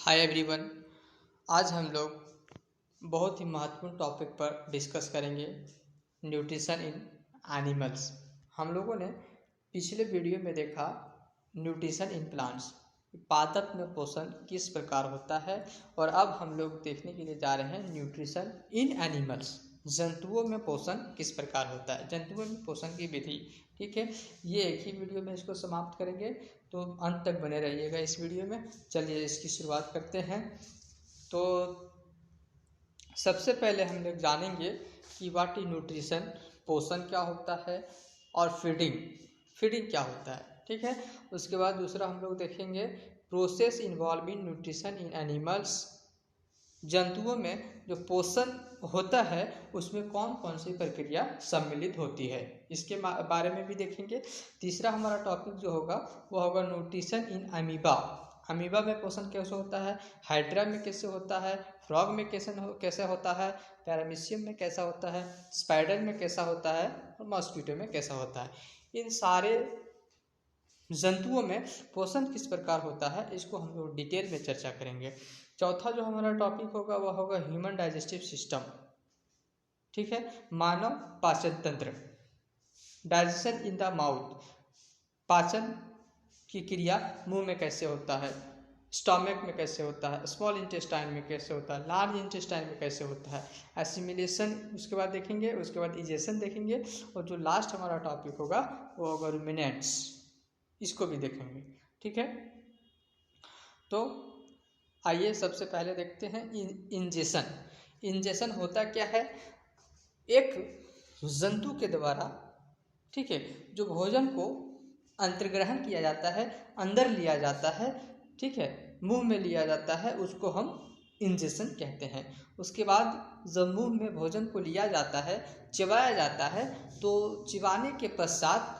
Hi everyone. आज हम लोग बहुत ही महत्वपूर्ण टॉपिक पर डिस्कस करेंगे, न्यूट्रिशन इन एनिमल्स। हम लोगों ने पिछले वीडियो में देखा न्यूट्रिशन इन प्लांट्स, पादप में पोषण किस प्रकार होता है, और अब हम लोग देखने के लिए जा रहे हैं न्यूट्रिशन इन एनिमल्स, जंतुओं में पोषण किस प्रकार होता है, जंतुओं में पोषण की विधि। ठीक है, ये एक ही वीडियो में इसको समाप्त करेंगे, तो अंत तक बने रहिएगा इस वीडियो में। चलिए इसकी शुरुआत करते हैं। तो सबसे पहले हम लोग जानेंगे कि व्हाट इज न्यूट्रिशन, पोषण क्या होता है, और फीडिंग क्या होता है। ठीक है, उसके बाद दूसरा हम लोग देखेंगे process involving nutrition in animals, जंतुओं में जो पोषण होता है उसमें कौन कौन सी प्रक्रिया सम्मिलित होती है, इसके बारे में भी देखेंगे। तीसरा हमारा टॉपिक जो होगा वो होगा न्यूट्रिशन इन अमीबा, अमीबा में पोषण कैसे होता है, हाइड्रा में कैसे होता है, फ्रॉग में कैसे होता है, पैरामीशियम में कैसा होता है, स्पाइडर में कैसा होता है, और मॉस्किटो में कैसा होता है। इन सारे जंतुओं में पोषण किस प्रकार होता है, इसको हम लोग डिटेल में चर्चा करेंगे। चौथा जो हमारा टॉपिक होगा वह होगा ह्यूमन डाइजेस्टिव सिस्टम। ठीक है, मानव पाचन तंत्र, डाइजेशन इन द माउथ, पाचन की क्रिया मुंह में कैसे होता है, स्टमक में कैसे होता है, स्मॉल इंटेस्टाइन में कैसे होता है, लार्ज इंटेस्टाइन में कैसे होता है, एसिमिलेशन उसके बाद देखेंगे, उसके बाद इजेशन देखेंगे, और जो लास्ट हमारा टॉपिक होगा वो होगा रुमिनेंट्स, इसको भी देखेंगे। ठीक है, तो आइए सबसे पहले देखते हैं इंजेशन। इंजेशन होता क्या है, एक जंतु के द्वारा, ठीक है, जो भोजन को अंतर्ग्रहण किया जाता है, अंदर लिया जाता है, ठीक है, मुंह में लिया जाता है, उसको हम इंजेशन कहते हैं। उसके बाद जब मुंह में भोजन को लिया जाता है, चबाया जाता है, तो चिबाने के पश्चात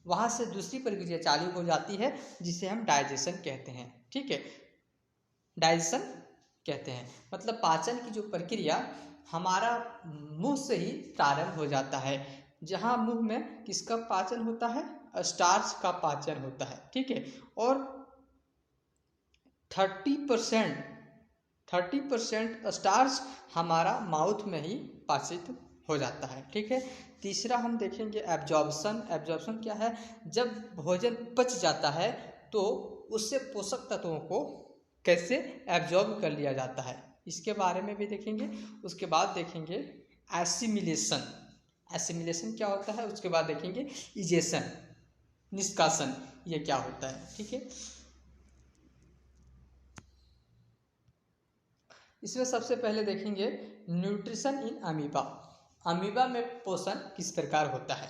वहाँ से दूसरी प्रक्रिया चालू हो जाती है जिसे हम डाइजेशन कहते हैं। ठीक है, डाइजेशन कहते हैं, मतलब पाचन की जो प्रक्रिया हमारा मुंह से ही प्रारंभ हो जाता है, जहाँ मुंह में किसका पाचन होता है, स्टार्च का पाचन होता है। ठीक है, और 30% स्टार्च हमारा माउथ में ही पाचित हो जाता है। ठीक है, तीसरा हम देखेंगे एब्जॉर्प्शन। एब्जॉर्प्शन क्या है, जब भोजन पच जाता है तो उससे पोषक तत्वों को कैसे एब्जॉर्ब कर लिया जाता है, इसके बारे में भी देखेंगे। उसके बाद देखेंगे एसिमिलेशन, एसिमिलेशन क्या होता है, उसके बाद देखेंगे इजेशन, निष्कासन, ये क्या होता है। ठीक है, इसमें सबसे पहले देखेंगे न्यूट्रिशन इन अमीबा, अमीबा में पोषण किस प्रकार होता है।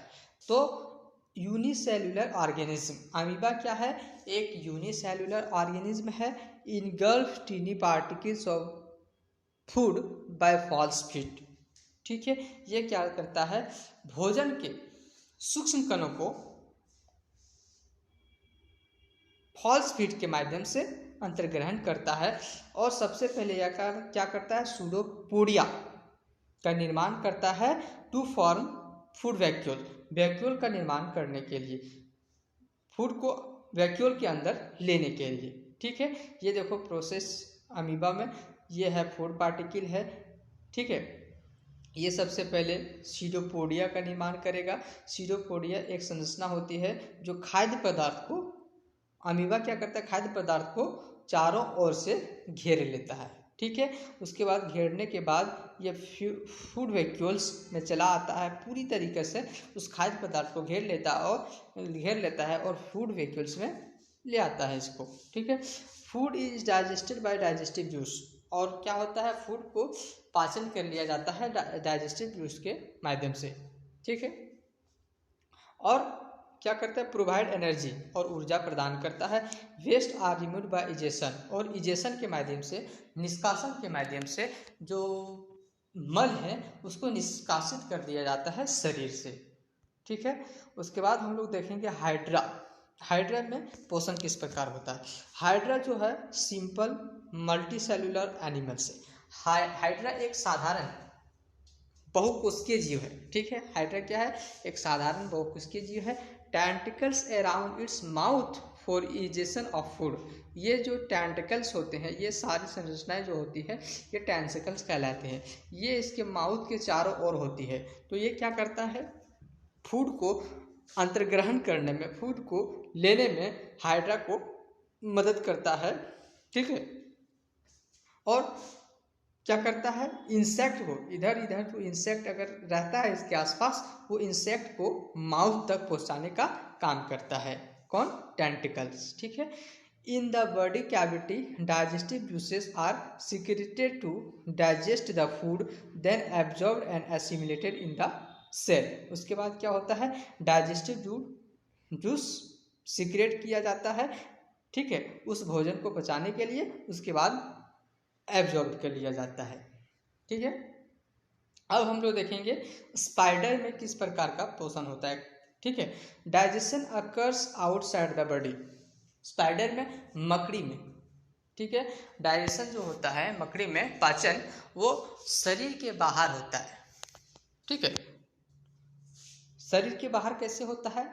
तो यूनिसेल्युलर ऑर्गेनिज्म, अमीबा क्या है, एक यूनिसेल्युलर ऑर्गेनिज्म है, engulf tiny particles of food by false feet. ठीक है, ये क्या करता है, भोजन के सूक्ष्म कणों को फॉल्स फीड के माध्यम से अंतर्ग्रहण करता है, और सबसे पहले यह क्या करता है, सूडोपोडिया का निर्माण करता है to form food vacuole, vacuole का निर्माण करने के लिए, फूड को वैक्यूल के अंदर लेने के लिए। ठीक है, ये देखो प्रोसेस अमीबा में, ये है फूड पार्टिकल है। ठीक है, ये सबसे पहले सीडोपोडिया का निर्माण करेगा। सीडोपोडिया एक संरचना होती है जो खाद्य पदार्थ को, अमीबा क्या करता है, खाद्य पदार्थ को चारों ओर से घेर लेता है। ठीक है, उसके बाद घेरने के बाद ये फूड वैक्यूल्स में चला आता है, पूरी तरीके से उस खाद्य पदार्थ को घेर लेता है और फूड वैक्यूल्स में ले आता है इसको। ठीक है, food is digested by digestive juice, और क्या होता है, फूड को पाचन कर लिया जाता है डाइजेस्टिव जूस के माध्यम से। ठीक है, और क्या करता है, प्रोवाइड एनर्जी, और ऊर्जा प्रदान करता है। Waste are removed by egestion, और इजेशन के माध्यम से, निष्कासन के माध्यम से जो मल है उसको निष्कासित कर दिया जाता है शरीर से। ठीक है, उसके बाद हम लोग देखेंगे हाइड्रा। हाइड्रा में पोषण किस प्रकार होता है। हाइड्रा जो है सिंपल मल्टी सेलुलर एनिमल्स है। हाइड्रा एक साधारण बहुकोशिकीय जीव है। ठीक है, हाइड्रा क्या है, एक साधारण बहुकोशिकीय जीव है। Tentacles around its mouth for egestion of food. ये जो टेंटिकल्स होते हैं, ये सारी संरचनाएं जो होती है ये टेंटिकल्स कहलाते हैं। ये इसके माउथ के चारों ओर होती है। तो ये क्या करता है, फूड को अंतर्ग्रहण करने में, फूड को लेने में हाइड्रा को मदद करता है, ठीक है। और क्या करता है, इंसेक्ट को इधर इधर जो इंसेक्ट अगर रहता है इसके आसपास, वो इंसेक्ट को माउथ तक पहुंचाने का काम करता है। कौन, टेंटिकल्स, ठीक है। In the body cavity digestive juices are secreted to digest the food, then absorbed and assimilated in the cell. उसके बाद क्या होता है, डाइजेस्टिव जूस सिक्रेट किया जाता है, ठीक है, उस भोजन को पचाने के लिए। उसके बाद एब्जॉर्ब कर लिया जाता है, ठीक है। अब हम लोग देखेंगे स्पाइडर में किस प्रकार का पोषण होता है, ठीक है। Digestion occurs outside the body. Spider में, मकड़ी में, ठीक है, डाइजेशन जो होता है मकड़ी में, पाचन, वो शरीर के बाहर होता है, ठीक है। शरीर के बाहर कैसे होता है,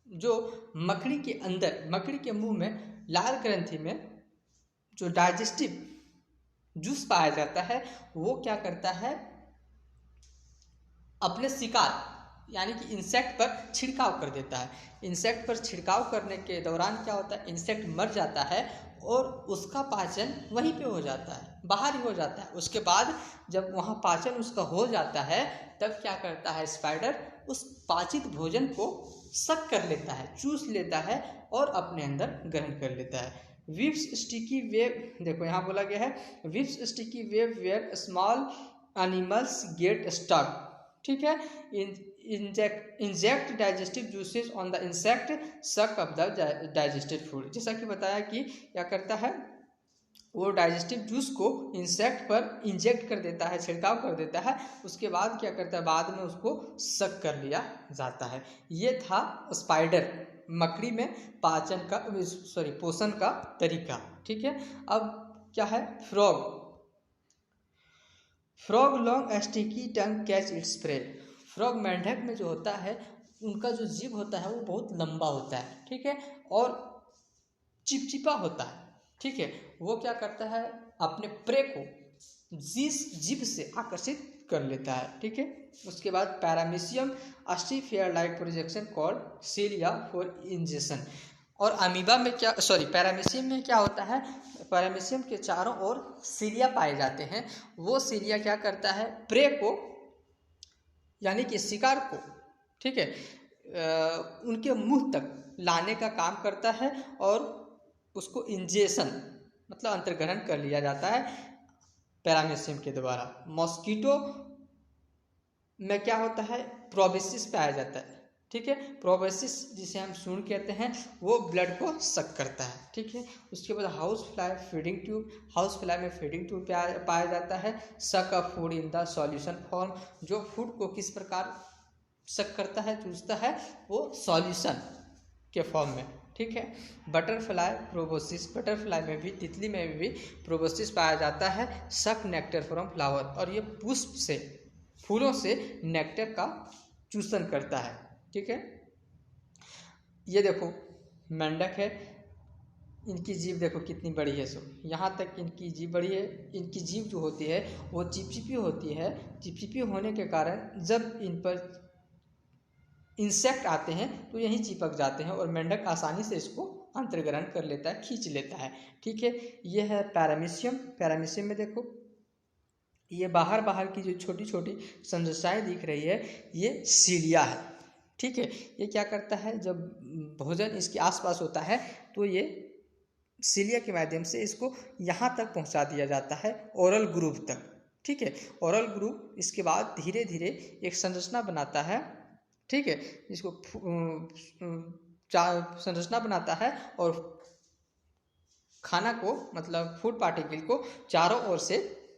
जो मकड़ी के अंदर, मकड़ी के मुंह में लाल ग्रंथि में जो डाइजेस्टिव जूस पाया जाता है, वो क्या करता है, अपने शिकार यानी कि इंसेक्ट पर छिड़काव कर देता है। इंसेक्ट पर छिड़काव करने के दौरान क्या होता है, इंसेक्ट मर जाता है और उसका पाचन वहीं पे हो जाता है, बाहर ही हो जाता है। उसके बाद जब वहाँ पाचन उसका हो जाता है, तब क्या करता है स्पाइडर, उस पाचित भोजन को सक कर लेता है, चूस लेता है और अपने अंदर ग्रहण कर लेता है। विप्स स्टिकी वेब, देखो यहाँ बोला गया है whips sticky web where small animals get stuck, ठीक है। Inject digestive juices on the insect, suck up the digested food. जैसा कि बताया कि क्या करता है, वो डाइजेस्टिव जूस को इंसेक्ट पर इंजेक्ट कर देता है, छिड़काव कर देता है। उसके बाद क्या करता है, बाद में उसको सक कर लिया जाता है। ये था स्पाइडर, मकड़ी में पाचन का, सॉरी, पोषण का तरीका, ठीक है। अब क्या है, frog. Frog long sticky tongue catch its prey. Frog, मेंढक में जो होता है, उनका जो जीभ होता है वो बहुत लंबा होता है, ठीक है, और चिपचिपा होता है, ठीक है। वो क्या करता है, अपने प्रे को जीभ से आकर्षित कर लेता है, ठीक है। उसके बाद पैरामीशियम अस्टिफेयर like projection called cilia for injection. और अमीबा में क्या, सॉरी, पैरामीशियम में क्या होता है, पैरामीशियम के चारों ओर सिलिया पाए जाते हैं। वो सिलिया क्या करता है, प्रे को यानी कि शिकार को, ठीक है, उनके मुंह तक लाने का काम करता है और उसको इंजेक्शन मतलब अंतर्ग्रहण कर लिया जाता है पैरामीशियम के द्वारा। मॉस्किटो में क्या होता है, प्रोबेसिस पाया जाता है, ठीक है। प्रोबेसिस जिसे हम सूंड कहते हैं, वो ब्लड को सक करता है, ठीक है। उसके बाद house fly feeding tube, house fly में फीडिंग ट्यूब पाया जाता है। सक अ food in the solution form, जो फूड को किस प्रकार सक करता है, चूसता है, वो सॉल्यूशन के फॉर्म में, ठीक है। बटरफ्लाई प्रोबोसिस, बटरफ्लाई में भी, तितली में भी प्रोबोसिस पाया जाता है। सक नेक्टर फ्रॉम फ्लावर, और ये पुष्प से, फूलों से नेक्टर का चूसन करता है, ठीक है। ये देखो मेंढक है, इनकी जीभ देखो कितनी बड़ी है, सो यहाँ तक इनकी जीभ बड़ी है। इनकी जीभ जो होती है वो चिपचिपी होती है। चिपचिपी होने के कारण जब इन पर इंसेक्ट आते हैं तो यहीं चिपक जाते हैं और मेंढक आसानी से इसको अंतर्ग्रहण कर लेता है, खींच लेता है, ठीक है। ये है पैरामीशियम। पैरामीशियम में देखो ये बाहर बाहर की जो छोटी छोटी संरचनाएं दिख रही है, ये सीलिया है, ठीक है। ये क्या करता है, जब भोजन इसके आसपास होता है तो ये सीलिया के माध्यम से इसको यहाँ तक पहुँचा दिया जाता है, ओरल ग्रूव तक, ठीक है। ओरल ग्रूव इसके बाद धीरे धीरे एक संरचना बनाता है, ठीक है, जिसको संरचना बनाता है और खाना को, मतलब फूड पार्टिकल को चारों ओर से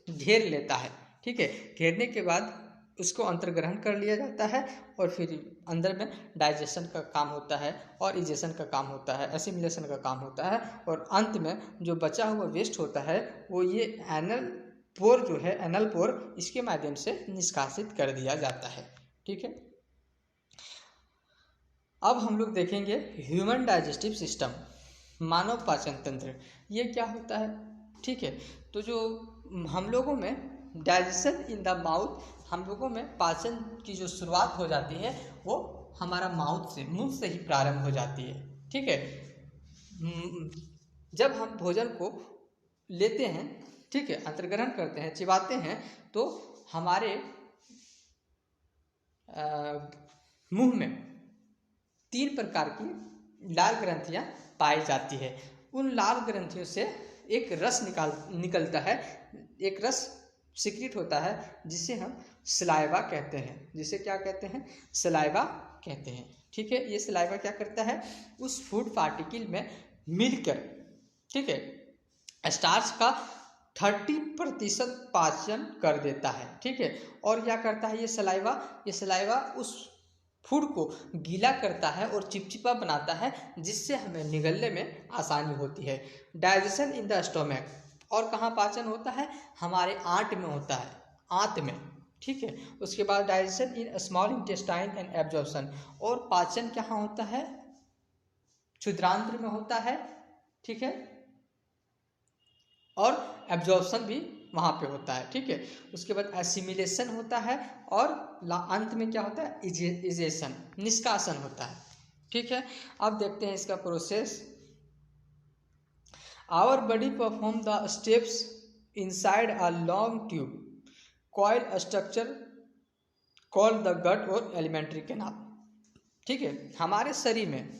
घेर लेता है, ठीक है। घेरने के बाद उसको अंतर्ग्रहण कर लिया जाता है और फिर अंदर में डाइजेशन का काम होता है और इजेशन का काम होता है, एसिमिलेशन का काम होता है, और अंत में जो बचा हुआ वेस्ट होता है वो ये एनल पोर जो है, एनल पोर, इसके माध्यम से निष्कासित कर दिया जाता है, ठीक है। अब हम लोग देखेंगे ह्यूमन डाइजेस्टिव सिस्टम, मानव पाचन तंत्र, ये क्या होता है। ठीक है, तो जो हम लोगों में डाइजेशन इन द माउथ, हम लोगों में पाचन की जो शुरुआत हो जाती है वो हमारा माउथ से, मुंह से ही प्रारंभ हो जाती है। ठीक है, जब हम भोजन को लेते हैं, ठीक है, अंतर्ग्रहण करते हैं, चिबाते हैं, तो हमारे मुंह में 3 प्रकार की लाल ग्रंथियां पाई जाती है। उन लाल ग्रंथियों से एक रस निकलता है, एक रस सिक्रीट होता है जिसे हम सलाइवा कहते हैं, जिसे क्या कहते हैं, सलाइवा कहते हैं। ठीक है, ये सलाइवा क्या करता है, उस फूड पार्टिकल में मिलकर, ठीक है, स्टार्च का 30% पाचन कर देता है। ठीक है, और क्या करता है ये सलाइवा उस फूड को गीला करता है और चिपचिपा बनाता है, जिससे हमें निगलने में आसानी होती है। डाइजेशन इन द स्टोमक, और कहाँ पाचन होता है, हमारे आंत में होता है, आंत में। ठीक है, उसके बाद digestion in small intestine and absorption, और पाचन कहाँ होता है, क्षुद्रांत्र में होता है। ठीक है, और एब्जॉर्प्शन भी वहाँ पे होता है। ठीक है, उसके बाद एसिमिलेशन होता है, और अंत में क्या होता है, इजेशन, निष्कासन होता है। ठीक है, अब देखते हैं इसका process. Our body perform the steps inside a long tube coil structure called the gut और एलिमेंट्री कैनाल। ठीक है, हमारे शरीर में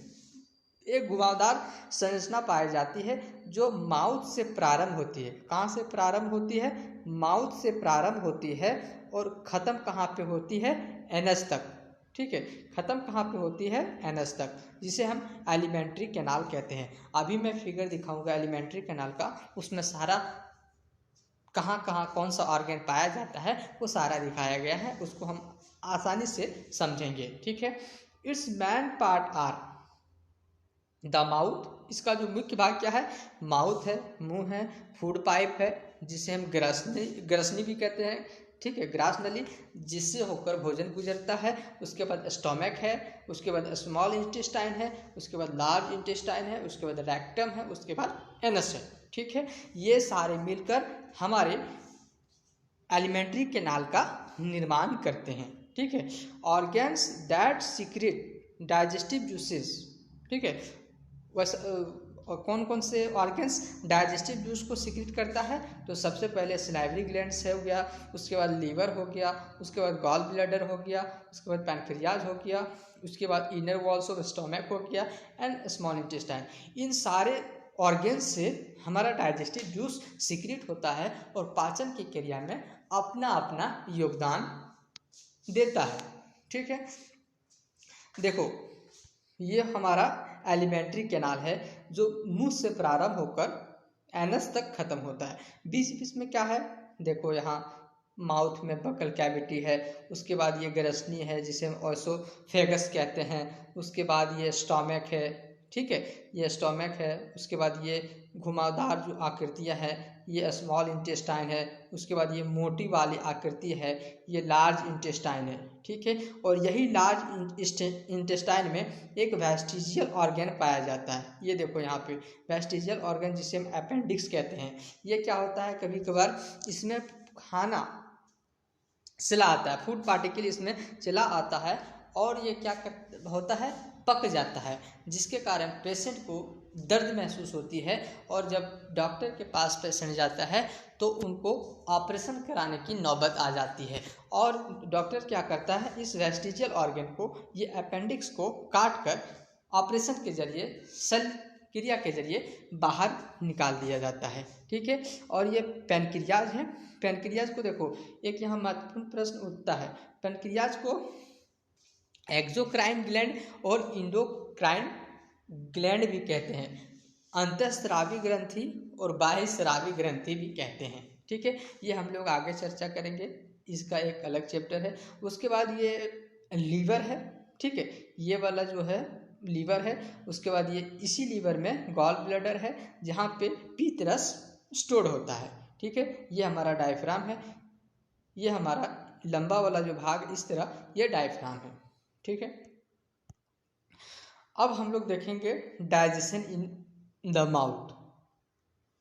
एक घुमावदार संरचना पाई जाती है जो माउथ से प्रारंभ होती है। कहाँ से प्रारंभ होती है, माउथ से प्रारंभ होती है, और ख़त्म कहाँ पे होती है, एनस तक। ठीक है, ख़त्म कहाँ पे होती है, एनस तक, जिसे हम एलिमेंट्री कैनाल कहते हैं। अभी मैं फिगर दिखाऊंगा एलिमेंट्री कैनाल का, उसमें सारा कहाँ कहाँ कौन सा ऑर्गन पाया जाता है वो सारा दिखाया गया है, उसको हम आसानी से समझेंगे। ठीक है, its main part are the mouth, इसका जो मुख्य भाग क्या है, माउथ है, मुंह है, फूड पाइप है जिसे हम ग्रसनी भी कहते हैं। ठीक है, ग्रास नली, जिससे होकर भोजन गुजरता है। उसके बाद स्टोमक है, उसके बाद स्मॉल इंटेस्टाइन है, उसके बाद लार्ज इंटेस्टाइन है, उसके बाद रेक्टम है, उसके बाद एनस है। ठीक है, ये सारे मिलकर हमारे एलिमेंट्री कैनाल का निर्माण करते हैं। ठीक है, organs that secret digestive juices. ठीक है, वैसे कौन कौन से ऑर्गन्स डाइजेस्टिव जूस को सीक्रेट करता है, तो सबसे पहले सलाइवरी ग्लैंड्स है हो गया, उसके बाद लीवर हो गया, उसके बाद गॉल ब्लैडर हो गया, उसके बाद पैनक्रियाज हो गया, उसके बाद इनर वॉल्स ऑफ स्टोमक हो गया, एंड स्मॉल इंटेस्टाइन। इन सारे ऑर्गन्स से हमारा डाइजेस्टिव जूस सीक्रेट होता है और पाचन की क्रिया में अपना अपना योगदान देता है। ठीक है, देखो ये हमारा एलिमेंट्री कैनाल है जो मुंह से प्रारंभ होकर एनस तक खत्म होता है। बीच बीच में क्या है, देखो यहाँ माउथ में बकल कैविटी है, उसके बाद ये ग्रसनी है जिसे हम ओसोफेगस कहते हैं, उसके बाद ये स्टोमक है। ठीक है, ये स्टोमक है, उसके बाद ये घुमावदार जो आकृतियाँ हैं ये स्मॉल इंटेस्टाइन है, उसके बाद ये मोटी वाली आकृति है ये लार्ज इंटेस्टाइन है। ठीक है, और यही लार्ज इंटेस्टाइन में एक वेस्टिजियल ऑर्गन पाया जाता है। ये देखो यहाँ पे वेस्टिजियल ऑर्गन जिसे हम अपेंडिक्स कहते हैं। ये क्या होता है, कभी कभार इसमें खाना चला आता है, फूड पार्टिकल इसमें चला आता है, और ये क्या होता है, पक जाता है, जिसके कारण पेशेंट को दर्द महसूस होती है, और जब डॉक्टर के पास पेशेंट जाता है तो उनको ऑपरेशन कराने की नौबत आ जाती है, और डॉक्टर क्या करता है, इस वेस्टिजियल ऑर्गन को, ये अपेंडिक्स को काट कर ऑपरेशन के जरिए, शल्य क्रिया के जरिए बाहर निकाल दिया जाता है। ठीक है, और ये पैनक्रियाज है। पैनक्रियाज को देखो, एक यहाँ महत्वपूर्ण प्रश्न उठता है, पैनक्रियाज को एक्सोक्राइन ग्लैंड और इंडोक्राइन ग्लैंड भी कहते हैं, अंतःस्रावी ग्रंथि और बाह्य स्रावी ग्रंथि भी कहते हैं। ठीक है, ये हम लोग आगे चर्चा करेंगे, इसका एक अलग चैप्टर है। उसके बाद ये लीवर है। ठीक है, ये वाला जो है लीवर है, उसके बाद ये इसी लीवर में गॉल ब्लैडर है जहाँ पे पीत रस स्टोर होता है। ठीक है, ये हमारा डायफ्राम है, ये हमारा लंबा वाला जो भाग इस तरह ये डायफ्राम है। ठीक है, अब हम लोग देखेंगे डाइजेशन इन द माउथ।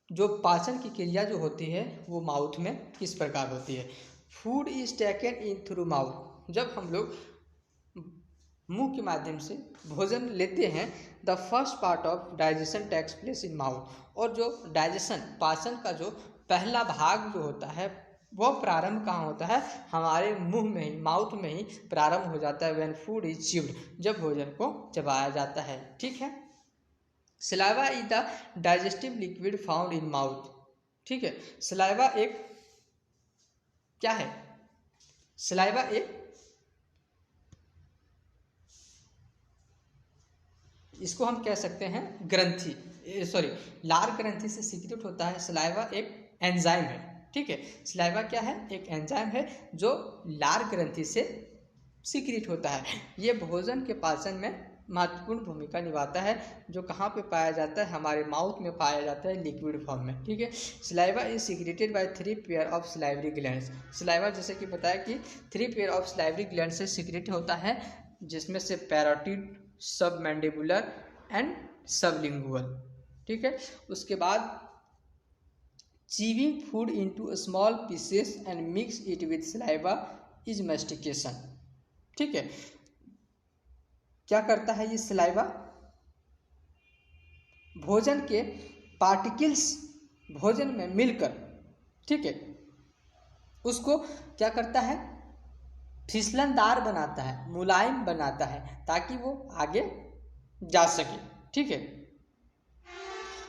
जो पाचन की क्रिया जो होती है वो माउथ में किस प्रकार होती है। Food is taken in through mouth. जब हम लोग मुंह के माध्यम से भोजन लेते हैं, the first part of digestion takes place in mouth. और जो डाइजेशन पाचन का जो पहला भाग जो होता है वह प्रारंभ कहाँ होता है, हमारे मुंह में ही, माउथ में ही प्रारंभ हो जाता है। व्हेन फूड इज च्यूड, जब भोजन को चबाया जाता है। ठीक है। Saliva is the digestive liquid found in mouth. ठीक है। सलाइवा एक क्या है, सलाइवा एक, इसको हम कह सकते हैं ग्रंथि, सॉरी लार ग्रंथि से सीक्रेट होता है। सलाइवा एक एंजाइम है। ठीक है। सलाइवा क्या है, एक एंजाइम है जो लार ग्रंथि से सीक्रेट होता है। ये भोजन के पाचन में महत्वपूर्ण भूमिका निभाता है। जो कहाँ पे पाया जाता है, हमारे माउथ में पाया जाता है लिक्विड फॉर्म में। ठीक है। Saliva is secreted by 3 pair of salivary glands. Saliva जैसे कि बताया कि 3 पेयर ऑफ सलाइवरी ग्लैंड से सीक्रेट होता है, जिसमें से पैरोटिड, सब मैंडिबुलर एंड सबलिंगुअल। ठीक है। उसके बाद chewing food into small pieces and mix it with saliva is mastication. ठीक है। क्या करता है ये सलाइवा, भोजन के पार्टिकल्स भोजन में मिलकर, ठीक है, उसको क्या करता है, फिसलनदार बनाता है, मुलायम बनाता है, ताकि वो आगे जा सके। ठीक है।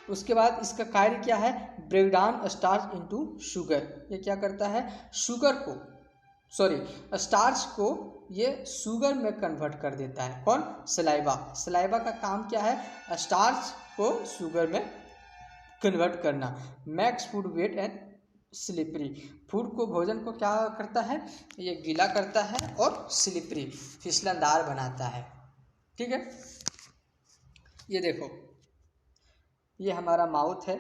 उसके बाद इसका कार्य क्या है, break down starch into sugar. ये क्या करता है, शुगर को, सॉरी स्टार्च को ये शुगर में कन्वर्ट कर देता है। कौन, सलाइवा। सलाइवा का काम क्या है, स्टार्च को शुगर में कन्वर्ट करना। Makes food wet and slippery. Food को, भोजन को क्या करता है, ये गीला करता है और स्लिपरी, फिसलनदार बनाता है। ठीक है। ये देखो, ये हमारा माउथ है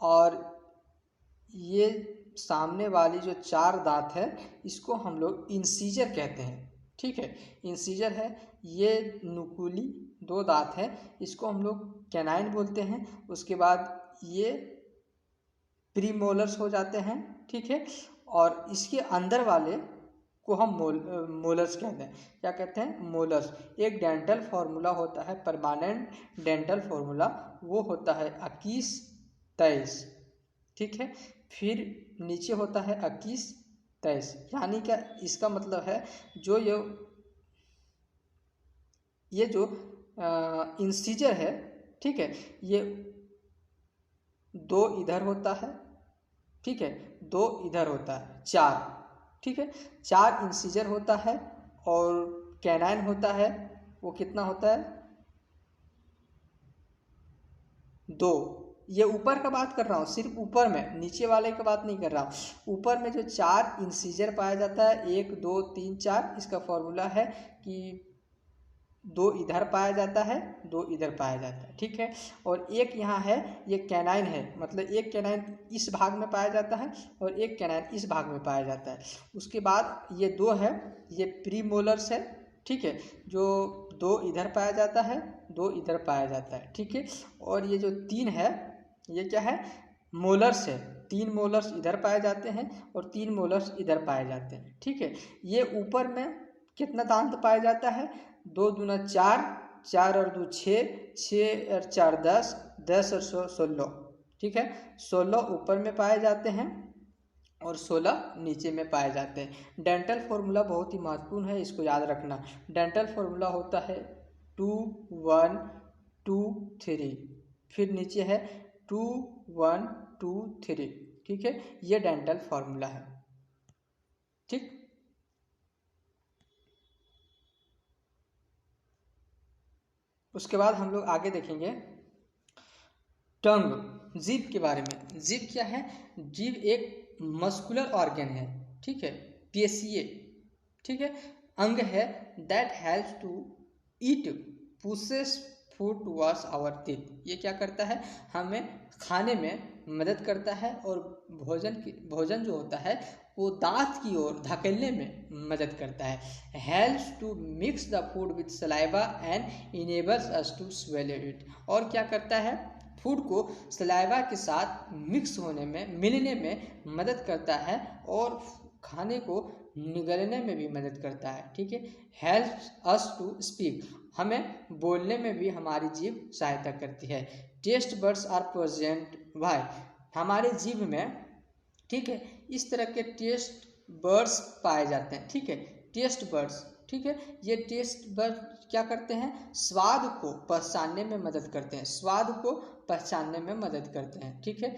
और ये सामने वाली जो 4 दांत है इसको हम लोग इंसीजर कहते हैं। ठीक है। इंसीजर है। ये नुकुली 2 दांत है, इसको हम लोग कैनाइन बोलते हैं। उसके बाद ये प्रीमोलर्स हो जाते हैं। ठीक है। और इसके अंदर वाले को हम मोलर्स कहते हैं। क्या कहते हैं, मोलर्स। एक डेंटल फार्मूला होता है, परमानेंट डेंटल फार्मूला, वो होता है 21 23। ठीक है। फिर नीचे होता है 21 23, यानी क्या, इसका मतलब है जो ये जो इंसीजर है, ठीक है, ये 2 इधर होता है, ठीक है, 2 इधर होता है, 4। ठीक है। 4 इंसीजर होता है और कैनाइन होता है, वो कितना होता है, 2। ये ऊपर का बात कर रहा हूँ, सिर्फ ऊपर में, नीचे वाले का बात नहीं कर रहा हूँ। ऊपर में जो 4 इंसीजर पाया जाता है, 1 2 3 4, इसका फॉर्मूला है कि 2 इधर पाया जाता है, 2 इधर पाया जाता है। ठीक है। और एक यहाँ है, ये कैनाइन है, मतलब एक कैनाइन इस भाग में पाया जाता है और एक कैनाइन इस भाग में पाया जाता है। उसके बाद ये 2 है, ये प्रीमोलर्स है। ठीक है। जो 2 इधर पाया जाता है, 2 इधर पाया जाता है। ठीक है। और ये जो 3 है, ये क्या है, मोलर्स है। 3 मोलर्स इधर पाए जाते हैं और 3 मोलर्स इधर पाए जाते हैं। ठीक है। ये ऊपर में कितना दांत पाया जाता है, 2 दूना 4, 4 और 2 6, 6 और 4 10, 10 और 16। ठीक है। 16 ऊपर में पाए जाते हैं और 16 नीचे में पाए जाते हैं। डेंटल फार्मूला बहुत ही महत्वपूर्ण है, इसको याद रखना। डेंटल फार्मूला होता है 2 1 2 3, फिर नीचे है 2 1 2 3। ठीक है। ये डेंटल फार्मूला है। ठीक। उसके बाद हम लोग आगे देखेंगे टंग, जीभ के बारे में। जीभ क्या है, जीभ एक मस्कुलर ऑर्गन है। ठीक है, पेशीय, ठीक है, अंग है, that helps to eat, pushes food towards our teeth. ये क्या करता है, हमें खाने में मदद करता है और भोजन जो होता है वो दांत की ओर धकेलने में मदद करता है। Helps to mix the food with saliva and enables us to swallow it. और क्या करता है, फूड को सलाइवा के साथ मिक्स होने में, मिलने में मदद करता है और खाने को निगलने में भी मदद करता है। ठीक है। हेल्प्स अस टू स्पीक, हमें बोलने में भी हमारी जीभ सहायता करती है। टेस्ट बड्स आर प्रेजेंट वाई, हमारे जीभ में, ठीक है, इस तरह के टेस्ट बर्ड्स पाए जाते हैं। ठीक है, टेस्ट बर्ड्स, ठीक है, ये टेस्ट बर्ड क्या करते हैं, स्वाद को पहचानने में मदद करते हैं, स्वाद को पहचानने में मदद करते हैं। ठीक है,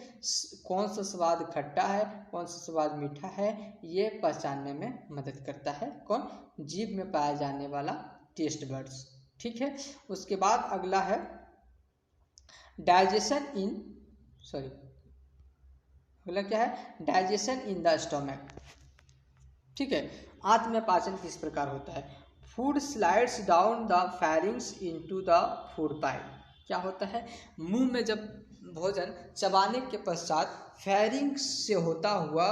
कौन सा स्वाद खट्टा है, कौन सा स्वाद मीठा है, ये पहचानने में मदद करता है कौन, जीभ में पाया जाने वाला टेस्ट बर्ड्स। ठीक है, उसके बाद अगला है डाइजेशन इन, सॉरी अगला क्या है, डाइजेशन इन द स्टोमक। ठीक है, आंत में पाचन किस प्रकार होता है। Food slides down the फैरिंग्स into the food pipe. क्या होता है, मुंह में जब भोजन चबाने के पश्चात फैरिंग्स से होता हुआ,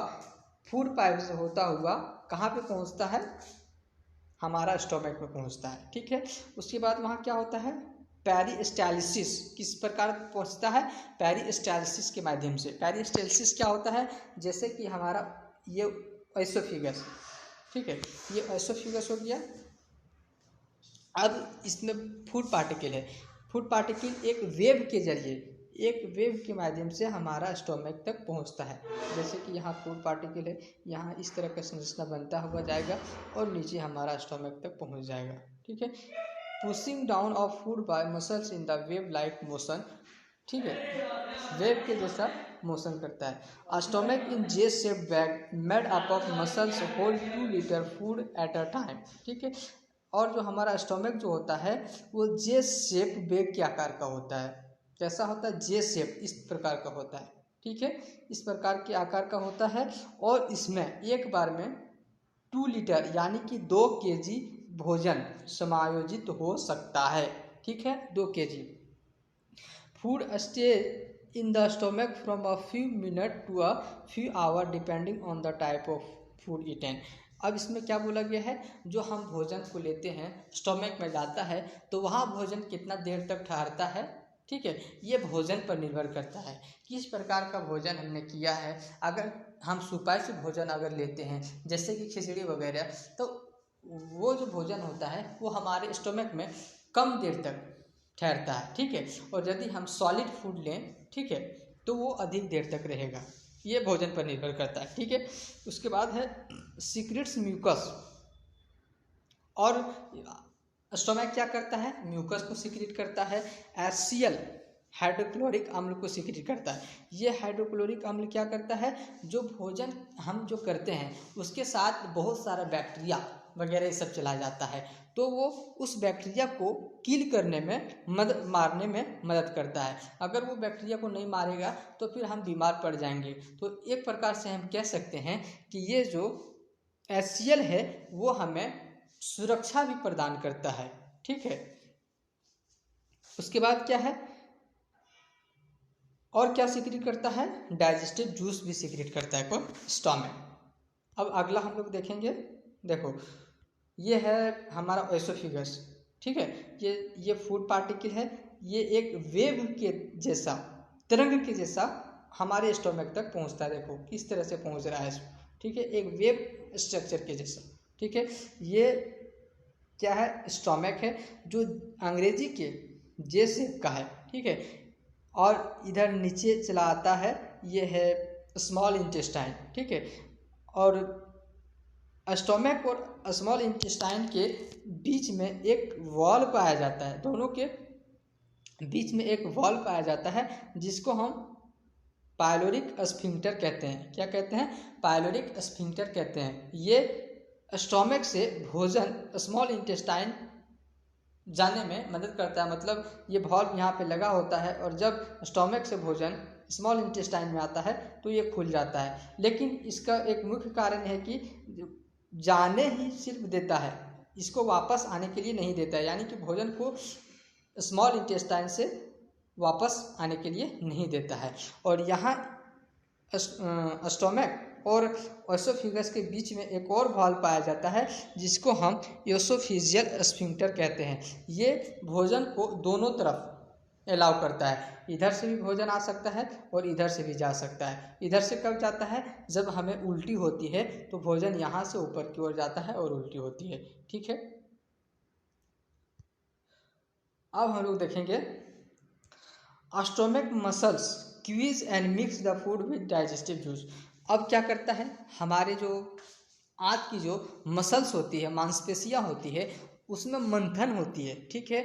फूड पाइप से होता हुआ कहाँ पे पहुँचता है, हमारा स्टोमक में पहुँचता है। ठीक है, उसके बाद वहाँ क्या होता है, पेरिस्टाल्सिस किस प्रकार पहुँचता है, पेरिस्टाल्सिस के माध्यम से। पेरिस्टाल्सिस क्या होता है, जैसे कि हमारा ये एसोफेगस, ठीक है, ये एसोफेगस हो गया। अब इसमें फूड पार्टिकल है, फूड पार्टिकल एक वेव के जरिए, एक वेव के माध्यम से हमारा स्टोमक तक पहुंचता है। जैसे कि यहाँ फूड पार्टिकल है, यहाँ इस तरह का संरचना बनता हुआ जाएगा और नीचे हमारा स्टोमक तक पहुंच जाएगा। ठीक है, pushing down of food bye muscles in the wave like motion. ठीक है, वेव के जैसा मोशन करता है। Stomach in J shape bag made up of muscles hold 2 litre food at a time. ठीक है, और जो हमारा स्टोमक जो होता है वो जे शेप बैग के आकार का होता है। कैसा होता है, जे शेप, इस प्रकार का होता है। ठीक है, इस प्रकार के आकार का होता है और इसमें एक बार में 2 लीटर यानी कि 2 केजी भोजन समायोजित हो सकता है। ठीक है, 2 kg. Food stay in the stomach from a few minute to a few hour depending on the type of food eaten. अब इसमें क्या बोला गया है, जो हम भोजन को लेते हैं स्टोमक में जाता है तो वहाँ भोजन कितना देर तक ठहरता है। ठीक है, ये भोजन पर निर्भर करता है, किस प्रकार का भोजन हमने किया है। अगर हम सुपाच्य भोजन अगर लेते हैं जैसे कि खिचड़ी वगैरह, तो वो जो भोजन होता है वो हमारे स्टोमक में कम देर तक ठहरता है। ठीक है, और यदि हम सॉलिड फूड लें, ठीक है, तो वो अधिक देर तक रहेगा। ये भोजन पर निर्भर करता है। ठीक है, उसके बाद है सीक्रेट्स म्यूकस। और स्टोमक क्या करता है, म्यूकस को सीक्रेट करता है। HCl हाइड्रोक्लोरिक अम्ल को सीक्रेट करता है। ये हाइड्रोक्लोरिक अम्ल क्या करता है, जो भोजन हम जो करते हैं उसके साथ बहुत सारा बैक्टीरिया वगैरह ये सब चला जाता है, तो वो उस बैक्टीरिया को किल करने में मारने में मदद करता है। अगर वो बैक्टीरिया को नहीं मारेगा तो फिर हम बीमार पड़ जाएंगे। तो एक प्रकार से हम कह सकते हैं कि ये जो HCl है वो हमें सुरक्षा भी प्रदान करता है। ठीक है, उसके बाद क्या है, और क्या सीक्रेट करता है, डाइजेस्टिव जूस भी सीक्रेट करता है कौन, स्टोमक। अब अगला हम लोग देखेंगे, देखो ये है हमारा एसोफेगस। ठीक है, ये फूड पार्टिकल है, ये एक वेव के जैसा, तरंग के जैसा हमारे स्टोमक तक पहुंचता है। देखो किस तरह से पहुंच रहा है। ठीक है, एक वेव स्ट्रक्चर के जैसा। ठीक है, ये क्या है, स्टोमक है जो अंग्रेजी के जे शेप का है। ठीक है, और इधर नीचे चला आता है, ये है स्मॉल इंटेस्टाइन। ठीक है, और स्टोमक और स्मॉल इंटेस्टाइन के बीच में एक वॉल पाया जाता है, दोनों के बीच में एक वॉल पाया जाता है जिसको हम पायलोरिक स्फिंक्टर कहते हैं। क्या कहते हैं, पायलोरिक स्फिंक्टर कहते हैं। ये स्टोमक से भोजन स्मॉल इंटेस्टाइन जाने में मदद करता है। मतलब ये वॉल्व यहाँ पे लगा होता है और जब स्टोमक से भोजन स्मॉल इंटेस्टाइन में आता है तो ये खुल जाता है। लेकिन इसका एक मुख्य कारण है कि जाने ही सिर्फ देता है, इसको वापस आने के लिए नहीं देता है। यानी कि भोजन को स्मॉल इंटेस्टाइन से वापस आने के लिए नहीं देता है। और यहाँ स्टोमक और एसोफेगस के बीच में एक और वाल्व पाया जाता है जिसको हम एसोफेजियल स्फिंक्टर कहते हैं। ये भोजन को दोनों तरफ अलाउ करता है, इधर से भी भोजन आ सकता है और इधर से भी जा सकता है। इधर से कब जाता है? जब हमें उल्टी होती है तो भोजन यहाँ से ऊपर की ओर जाता है और उल्टी होती है। ठीक है, अब हम लोग देखेंगे stomach muscles quiz and mix the food with digestive juice. अब क्या करता है, हमारे जो आंत की जो मसल्स होती है, मांसपेशियां होती है, उसमें मंथन होती है। ठीक है,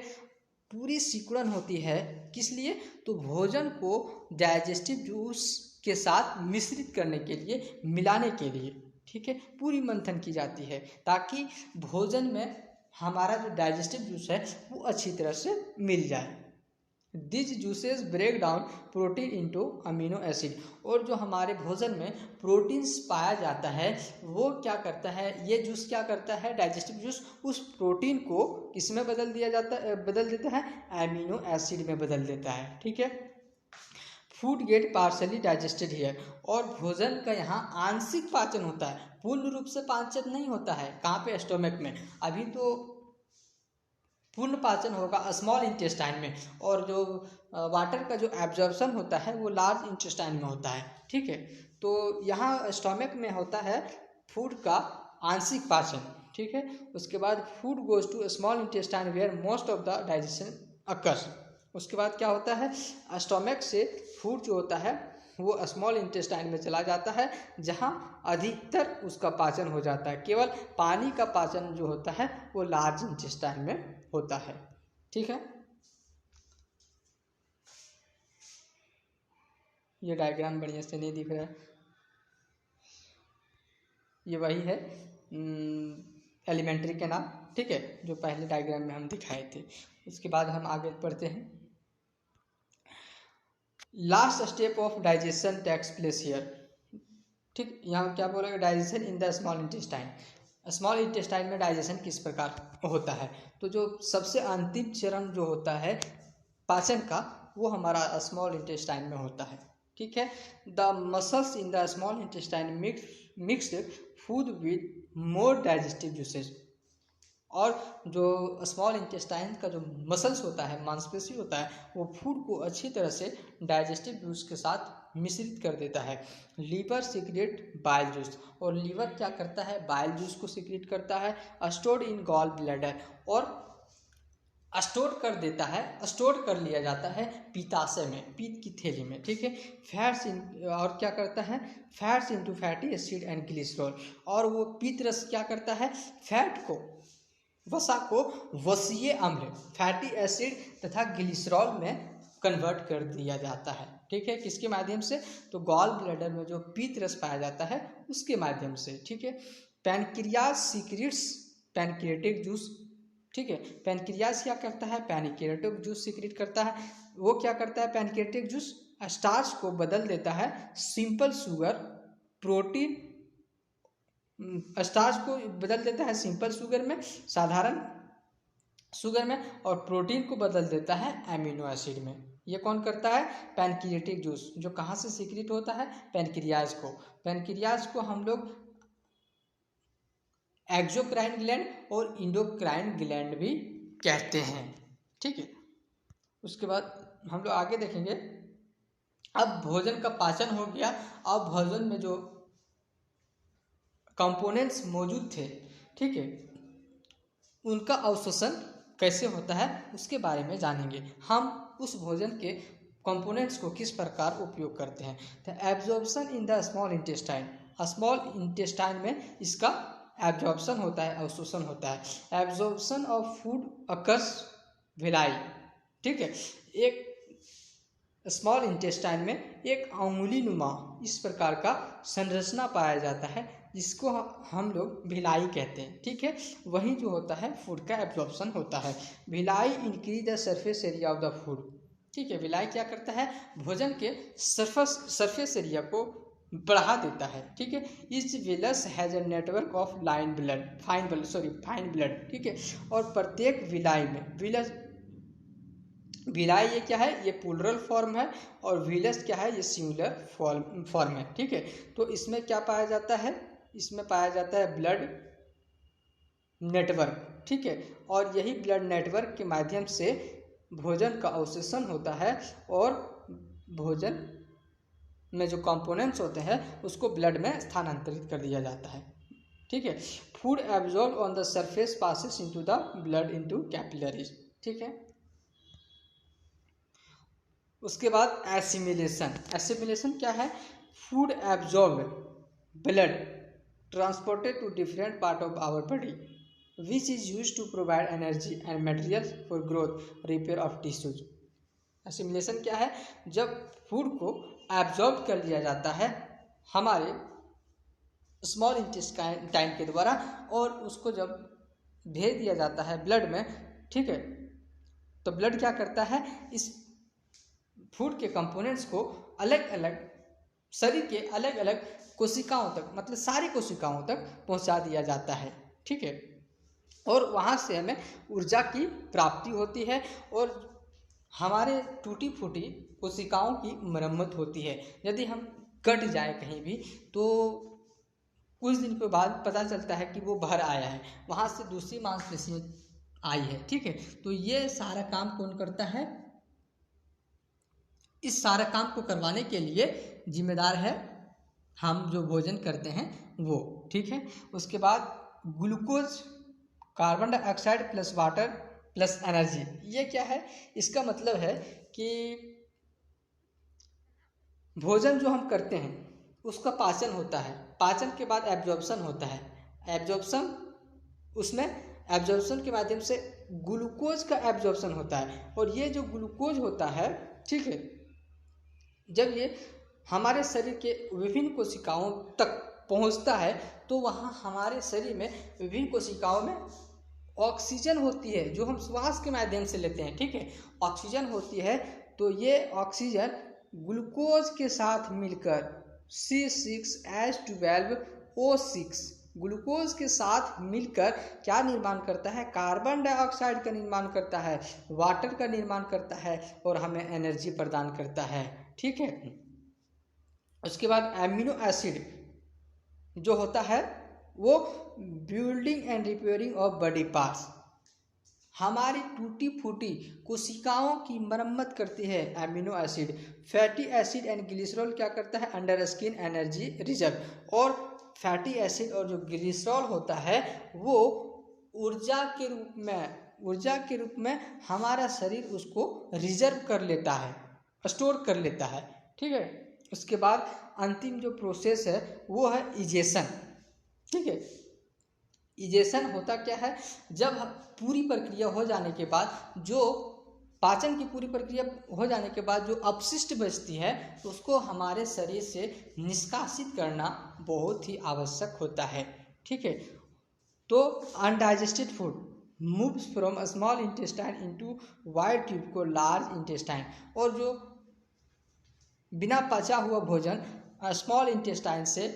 पूरी सिकुड़न होती है। किस लिए? तो भोजन को डाइजेस्टिव जूस के साथ मिश्रित करने के लिए, मिलाने के लिए। ठीक है, पूरी मंथन की जाती है ताकि भोजन में हमारा जो डाइजेस्टिव जूस है वो अच्छी तरह से मिल जाए। This juices break down protein into amino acid. और जो हमारे भोजन में प्रोटीन्स पाया जाता है वो क्या करता है, ये जूस क्या करता है, डाइजेस्टिव जूस उस प्रोटीन को किस में बदल देता है, अमीनो एसिड में बदल देता है। ठीक है, food gate partially digested here. और भोजन का यहाँ आंशिक पाचन होता है, पूर्ण रूप से पाचन नहीं होता है। कहाँ पे? स्टोमक में। अभी तो पूर्ण पाचन होगा स्मॉल इंटेस्टाइन में, और जो वाटर का जो एब्जॉर्प्शन होता है वो लार्ज इंटेस्टाइन में होता है। ठीक है, तो यहाँ स्टोमक में होता है फूड का आंशिक पाचन। ठीक है, उसके बाद food goes to small intestine where most of the digestion occurs. उसके बाद क्या होता है, स्टोमक से फूड जो होता है वो स्मॉल इंटेस्टाइन में चला जाता है जहाँ अधिकतर उसका पाचन हो जाता है। केवल पानी का पाचन जो होता है वो लार्ज इंटेस्टाइन में होता है। ठीक है, ये डायग्राम बढ़िया से नहीं दिख रहा है, ये वही है एलिमेंट्री के नाम। ठीक है, जो पहले डायग्राम में हम दिखाए थे। उसके बाद हम आगे बढ़ते हैं। Last step of digestion takes place here. ठीक, यहाँ क्या बोलेगा, digestion in the small intestine. Small intestine में डाइजेशन किस प्रकार होता है? तो जो सबसे अंतिम चरण जो होता है पाचन का वो हमारा स्मॉल इंटेस्टाइन में होता है। ठीक है, the muscles in the small intestine mixed food with more digestive juices. और जो स्मॉल इंटेस्टाइन का जो मसल्स होता है, मांसपेशी होता है, वो फूड को अच्छी तरह से डाइजेस्टिव जूस के साथ मिश्रित कर देता है। Liver secrete bile juice. और लीवर क्या करता है, बाइल जूस को सीक्रेट करता है। स्टोर्ड इन गॉल ब्लैडर, और स्टोर कर देता है, स्टोर कर लिया जाता है पित्ताशय में, पित्त की थैली में। ठीक है, फैट्स इन, और क्या करता है, fats into fatty acid and glycerol. और वो पित्त रस क्या करता है, फैट को, वसा को वसीय अम्ल, फैटी एसिड तथा ग्लिसरॉल में कन्वर्ट कर दिया जाता है। ठीक है, किसके माध्यम से? तो गॉल ब्लैडर में जो पित्त रस पाया जाता है उसके माध्यम से। ठीक है, पैनक्रियाज सीक्रेट्स पैनक्रियाटिक जूस। ठीक है, पैनक्रियाज क्या करता है, पैनक्रियाटिक जूस सीक्रेट करता है। वो क्या करता है, पैनक्रियाटिक जूस स्टार्च को बदल देता है सिंपल शुगर, प्रोटीन, स्टार्च को बदल देता है सिंपल शुगर में, साधारण शुगर में, और प्रोटीन को बदल देता है एमिनो एसिड में। ये कौन करता है, पैनक्रियाटिक जूस, जो कहाँ से सीक्रेट होता है, पैनक्रियाज को। पैनक्रियाज को हम लोग एक्सोक्राइन ग्लैंड और इंडोक्राइन ग्लैंड भी कहते हैं। ठीक है, उसके बाद हम लोग आगे देखेंगे। अब भोजन का पाचन हो गया, अब भोजन में जो कंपोनेंट्स मौजूद थे, ठीक है, उनका अवशोषण कैसे होता है उसके बारे में जानेंगे। हम उस भोजन के कंपोनेंट्स को किस प्रकार उपयोग करते हैं। तो absorption in the small intestine, small intestine में इसका एब्जॉर्प्शन होता है, अवशोषण होता है। Absorption of food occurs villi. ठीक है, एक स्मॉल इंटेस्टाइन में एक अंगुली नुमा इस प्रकार का संरचना पाया जाता है जिसको हम लोग भिलाई कहते हैं। ठीक है, वही जो होता है फूड का एब्जॉर्प्शन होता है। Bhilai increase the surface area of the food. ठीक है, भिलाई क्या करता है, भोजन के सरफेस एरिया को बढ़ा देता है। ठीक है, इस villous has a network of fine blood. ठीक है, और प्रत्येक विलाई में, विलस विलाई ये क्या है, ये प्लूरल फॉर्म है, और विलस क्या है, ये सिंगुलर फॉर्म है। ठीक है, तो इसमें क्या पाया जाता है, इसमें पाया जाता है ब्लड नेटवर्क। ठीक है, और यही ब्लड नेटवर्क के माध्यम से भोजन का अवशोषण होता है और भोजन में जो कंपोनेंट्स होते हैं उसको ब्लड में स्थानांतरित कर दिया जाता है। ठीक है, food absorb on the surface passes into the blood into capillaries. ठीक है, उसके बाद एसिमिलेशन। एसिमिलेशन क्या है, food absorb blood transported to different part of our body which is use to provide energy and material for growth repair of tissues. Assimilation क्या है, जब food को एब्जॉर्ब कर लिया जाता है हमारे स्मॉल इंटेस्टाइन के द्वारा और उसको जब भेज दिया जाता है ब्लड में, ठीक है, तो ब्लड क्या करता है, इस फूड के कंपोनेंट्स को अलग अलग शरीर के अलग अलग कोशिकाओं तक, मतलब सारी कोशिकाओं तक पहुंचा दिया जाता है। ठीक है, और वहाँ से हमें ऊर्जा की प्राप्ति होती है और हमारे टूटी फूटी कोशिकाओं की मरम्मत होती है। यदि हम कट जाए कहीं भी तो कुछ दिन के बाद पता चलता है कि वो भर आया है, वहाँ से दूसरी मांसपेशी आई है। ठीक है, तो ये सारा काम कौन करता है, इस सारा काम को करवाने के लिए जिम्मेदार है हम जो भोजन करते हैं वो। ठीक है, उसके बाद glucose, carbon dioxide plus water plus energy, ये क्या है, इसका मतलब है कि भोजन जो हम करते हैं उसका पाचन होता है, पाचन के बाद एब्जॉर्प्शन होता है, एब्जॉर्प्शन, उसमें एब्जॉर्प्शन के माध्यम से ग्लूकोज का एब्जॉर्प्शन होता है। और ये जो ग्लूकोज होता है, ठीक है, जब ये हमारे शरीर के विभिन्न कोशिकाओं तक पहुंचता है तो वहाँ हमारे शरीर में विभिन्न कोशिकाओं में ऑक्सीजन होती है जो हम श्वास के माध्यम से लेते हैं। ठीक है, ऑक्सीजन होती है, तो ये ऑक्सीजन ग्लूकोज के साथ मिलकर C6H12O6 ग्लूकोज के साथ मिलकर क्या निर्माण करता है, कार्बन डाइऑक्साइड का निर्माण करता है, वाटर का निर्माण करता है और हमें एनर्जी प्रदान करता है। ठीक है, उसके बाद एमिनो एसिड जो होता है वो building and repairing of body parts, हमारी टूटी फूटी कोशिकाओं की मरम्मत करती है amino acid. Fatty acid and glycerol क्या करता है, अंडर स्किन एनर्जी रिजर्व, और फैटी एसिड और जो ग्लिसरॉल होता है वो ऊर्जा के रूप में हमारा शरीर उसको रिजर्व कर लेता है, स्टोर कर लेता है। ठीक है, उसके बाद अंतिम जो प्रोसेस है वो है इजेशन। ठीक है, इजेशन होता क्या है, जब पूरी प्रक्रिया हो जाने के बाद, जो पाचन की पूरी प्रक्रिया हो जाने के बाद जो अपशिष्ट बचती है उसको हमारे शरीर से निष्कासित करना बहुत ही आवश्यक होता है। ठीक है, तो undigested food moves from small intestine into wide tube को लार्ज इंटेस्टाइन, और जो बिना पचा हुआ भोजन स्मॉल इंटेस्टाइन से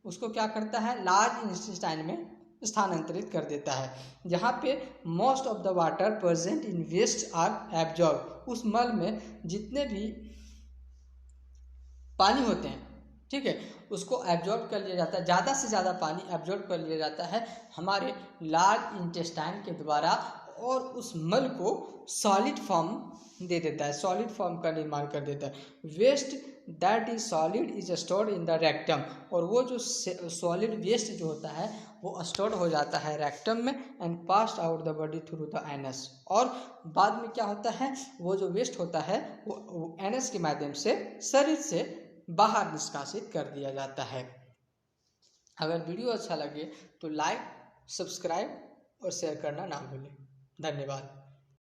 उसको क्या करता है, लार्ज इंटेस्टाइन में स्थानांतरित कर देता है, जहाँ पे most of the water present in waste are absorb. उस मल में जितने भी पानी होते हैं, ठीक है, उसको एब्जॉर्ब कर लिया जाता है, ज़्यादा से ज़्यादा पानी एब्जॉर्ब कर लिया जाता है हमारे लार्ज इंटेस्टाइन के द्वारा, और उस मल को सॉलिड फॉर्म दे देता है, सॉलिड फॉर्म का निर्माण कर देता है। Waste that is solid is stored in the rectum, और वो जो सॉलिड वेस्ट जो होता है वो स्टोर हो जाता है रेक्टम में and passed out the body through the anus, और बाद में क्या होता है, वो जो वेस्ट होता है वो एनस के माध्यम से शरीर से बाहर निष्कासित कर दिया जाता है। अगर वीडियो अच्छा लगे तो लाइक, सब्सक्राइब और शेयर करना ना भूलें। धन्यवाद।